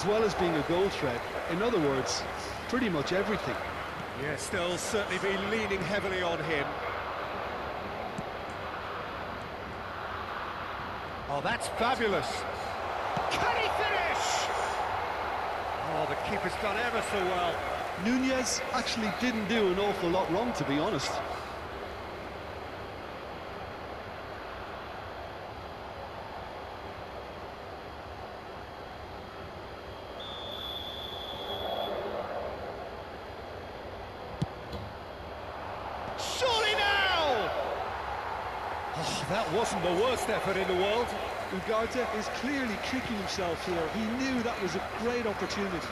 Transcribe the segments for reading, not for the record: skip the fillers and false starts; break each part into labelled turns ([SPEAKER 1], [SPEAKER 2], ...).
[SPEAKER 1] as well as being a goal threat. In other words, pretty much everything.
[SPEAKER 2] Yes, they'll certainly be leaning heavily on him. Oh, that's fabulous. Can he finish? Oh, the keeper's done ever so well.
[SPEAKER 1] Nunez actually didn't do an awful lot wrong, to be honest.
[SPEAKER 2] Surely now! Oh, that wasn't the worst effort in the world.
[SPEAKER 1] Ugarte is clearly kicking himself here. He knew that was a great opportunity.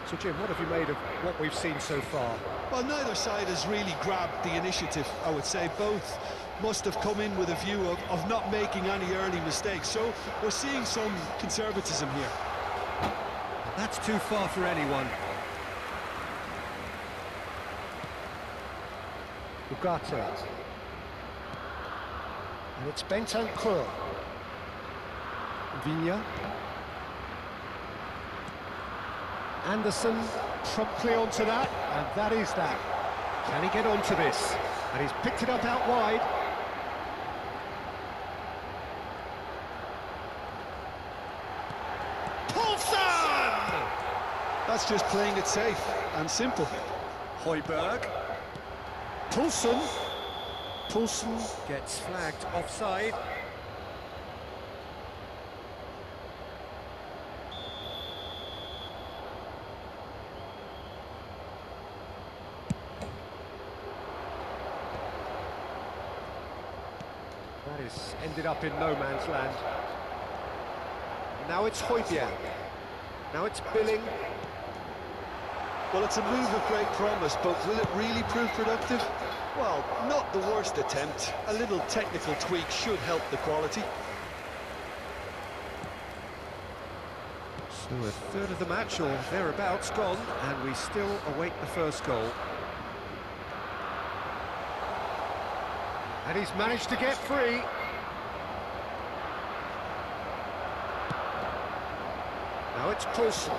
[SPEAKER 2] So, Jim, what have you made of what we've seen so far?
[SPEAKER 1] Well, neither side has really grabbed the initiative, I would say. Both must have come in with a view of not making any early mistakes. So we're seeing some conservatism here.
[SPEAKER 2] That's too far for anyone. Ugarte. And it's Bentancur. Vigna. Anderson promptly onto that, and that is that. Can he get onto this? And he's picked it up out wide. Poulsen!
[SPEAKER 1] That's just playing it safe and simple.
[SPEAKER 2] Højbjerg.
[SPEAKER 1] Poulsen.
[SPEAKER 2] Poulsen gets flagged offside. That is ended up in no man's land. Now it's Højbjerg. Now it's Billing.
[SPEAKER 1] Well, it's a move of great promise, but will it really prove productive? Well, not the worst attempt. A little technical tweak should help the quality.
[SPEAKER 2] So a third of the match, or thereabouts, gone, and we still await the first goal. And he's managed to get free. Now it's Poulsen.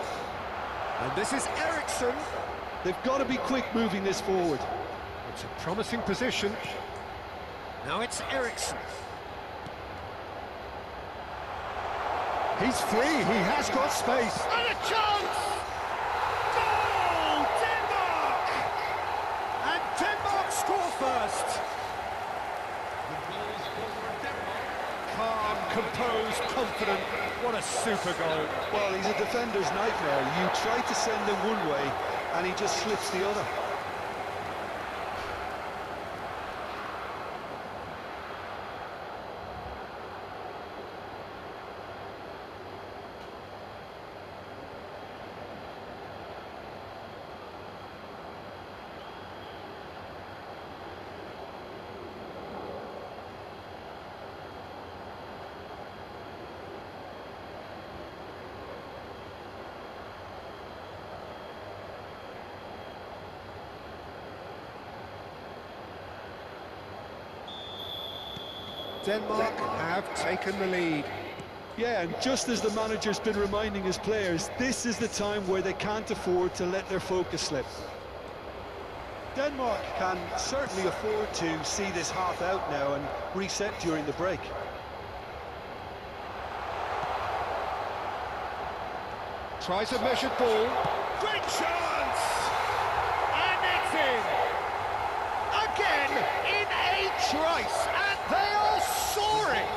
[SPEAKER 2] And this is Eriksson.
[SPEAKER 1] They've got to be quick moving this forward.
[SPEAKER 2] It's a promising position. Now it's Eriksson. He's free, he has got space. And a chance! Goal! Denmark! And Denmark score first. Calm, composed, confident. What a super goal.
[SPEAKER 1] Well, he's a defender's nightmare. You try to send him one way, and he just slips the other.
[SPEAKER 2] Denmark have taken the lead.
[SPEAKER 1] Yeah, and just as the manager's been reminding his players, this is the time where they can't afford to let their focus slip. Denmark can certainly afford to see this half out now and reset during the break.
[SPEAKER 2] Tries a measured ball. Great chance! And it's in! Again, in a trice, and they are soaring!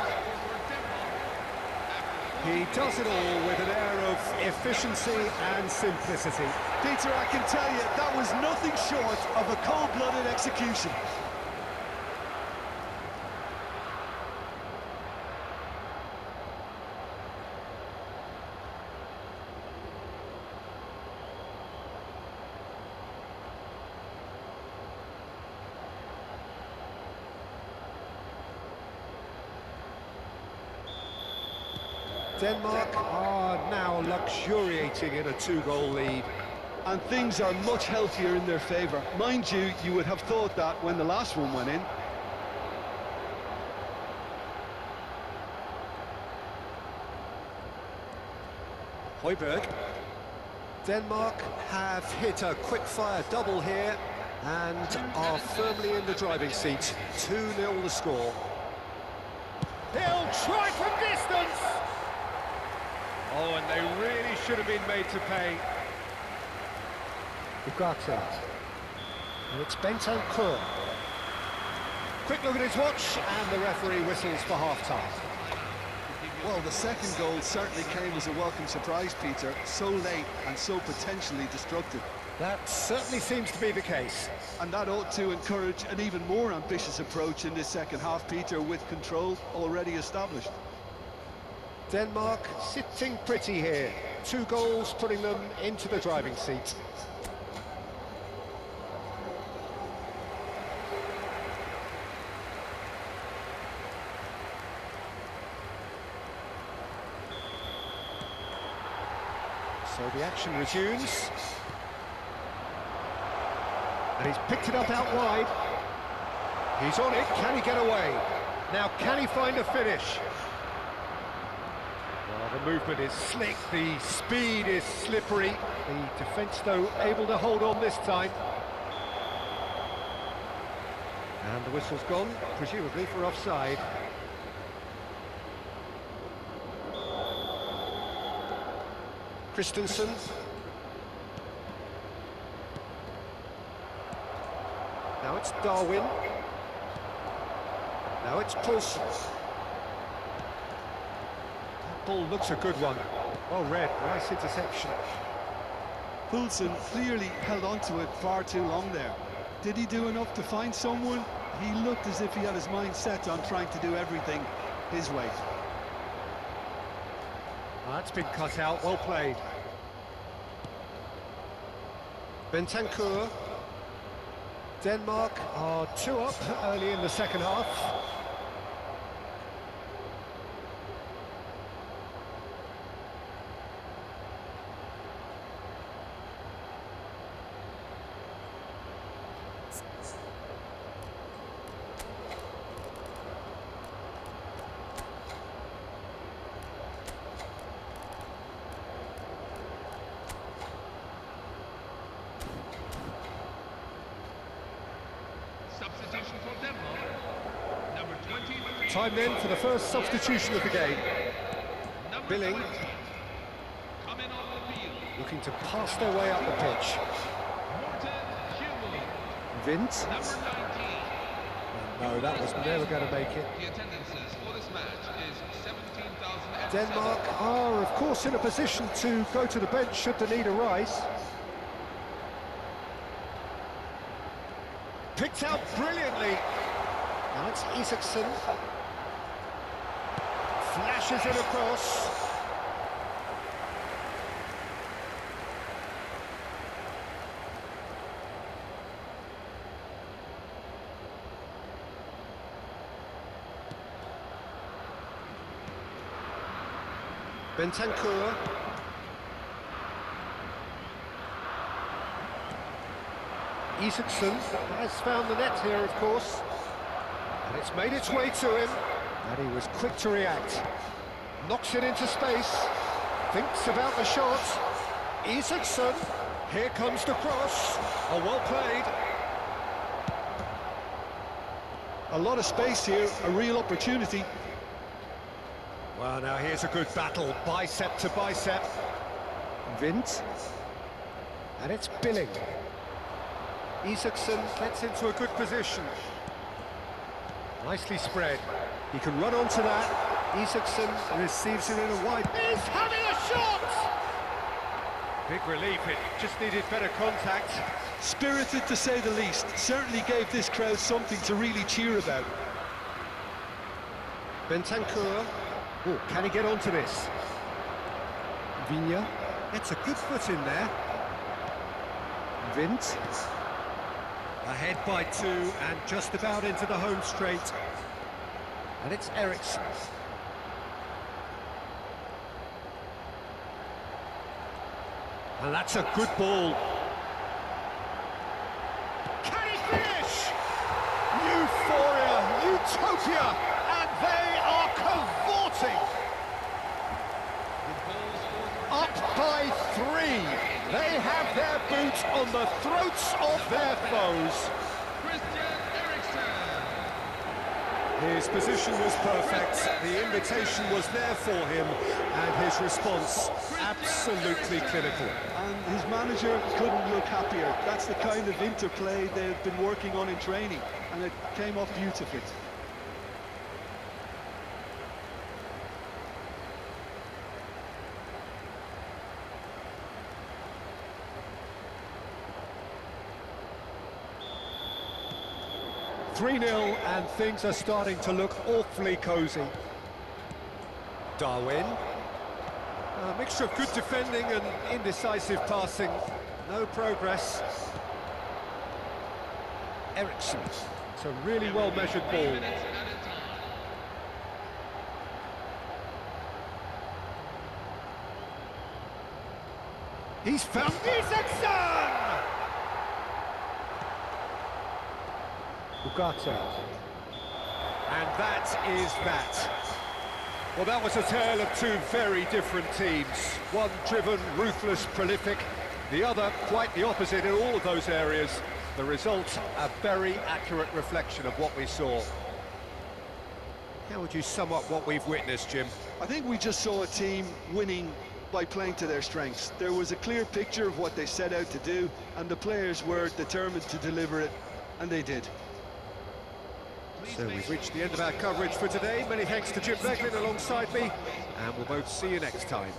[SPEAKER 2] He does it all with an air of efficiency and simplicity.
[SPEAKER 1] Peter, I can tell you, that was nothing short of a cold-blooded execution.
[SPEAKER 2] Denmark are now luxuriating in a two-goal lead.
[SPEAKER 1] And things are much healthier in their favour. Mind you, you would have thought that when the last one went in.
[SPEAKER 2] Højbjerg. Denmark have hit a quick-fire double here and are firmly in the driving seat. 2-0 the score. He'll try from distance! Oh, and they really should have been made to pay. Ugarte. And it's Bentancur. Quick look at his watch, and the referee whistles for half-time.
[SPEAKER 1] Well, the second goal certainly came as a welcome surprise, Peter. So late and so potentially destructive.
[SPEAKER 2] That certainly seems to be the case.
[SPEAKER 1] And that ought to encourage an even more ambitious approach in this second half, Peter, with control already established.
[SPEAKER 2] Denmark sitting pretty here. 2 goals putting them into the driving seat. So the action resumes. And he's picked it up out wide. He's on it, can he get away? Now can he find a finish? Well, the movement is slick, the speed is slippery. The defence, though, able to hold on this time. And the whistle's gone, presumably for offside. Christensen. Now it's Darwin. Now it's Poulsen. That ball looks a good one. Well read, nice interception.
[SPEAKER 1] Poulsen clearly held on to it far too long there. Did he do enough to find someone? He looked as if he had his mind set on trying to do everything his way.
[SPEAKER 2] That's been cut out, well played. Bentancur. Denmark are 2 up early in the second half.
[SPEAKER 3] Substitution for Denmark. Number 20.
[SPEAKER 2] Time then for the first substitution of the game.
[SPEAKER 3] Number
[SPEAKER 2] Billing.
[SPEAKER 3] 20. Coming on the field.
[SPEAKER 2] Looking to pass their way up the pitch.
[SPEAKER 3] Morten Gilbert.
[SPEAKER 2] Vint.
[SPEAKER 3] Number 19.
[SPEAKER 2] No, that was never going to make it.
[SPEAKER 3] The attendances for this match is 17,000.
[SPEAKER 2] Denmark are, of course, in a position to go to the bench should the need arise. Picked out brilliantly. Now it's Isaksen. Flashes it across. Bentancur. Isaksen has found the net here, of course, and it's made its way to him, and he was quick to react. Knocks it into space, thinks about the shot. Isaksen, here comes the cross. Oh, well played.
[SPEAKER 1] A lot of space here, a real opportunity.
[SPEAKER 2] Well, now here's a good battle, bicep to bicep. Vint, and it's Billing. Isaksen gets into a good position. Nicely spread. He can run onto that. Isaksen receives it in a wide... He's having a shot! Big relief, it just needed better contact.
[SPEAKER 1] Spirited to say the least. Certainly gave this crowd something to really cheer about.
[SPEAKER 2] Bentancur. Oh, can he get onto this? Vigna gets a good foot in there. Vint. Ahead by 2 and just about into the home straight. And it's Eriksson. And that's a good ball. Can he finish? Euphoria, utopia, and they are cavorting. Up by 3. They have their boots on the throats of their foes.
[SPEAKER 4] His position was perfect, the invitation was there for him, and his response absolutely clinical.
[SPEAKER 1] And his manager couldn't look happier. That's the kind of interplay they've been working on in training, and it came off beautifully.
[SPEAKER 4] .3-0 and things are starting to look awfully cosy. Darwin. A mixture of good defending and indecisive passing. No progress. Eriksson. It's a really well-measured ball. He's found
[SPEAKER 2] Isaacson!
[SPEAKER 4] Ugarte. And that is that. Well, that was a tale of two very different teams. One driven, ruthless, prolific. The other quite the opposite in all of those areas. The result, a very accurate reflection of what we saw. How would you sum up what we've witnessed, Jim?
[SPEAKER 1] I think we just saw a team winning by playing to their strengths. There was a clear picture of what they set out to do, and the players were determined to deliver it, and they did.
[SPEAKER 4] So we've reached the end of our coverage for today. Many thanks to Jim Beglin alongside me, and we'll both see you next time.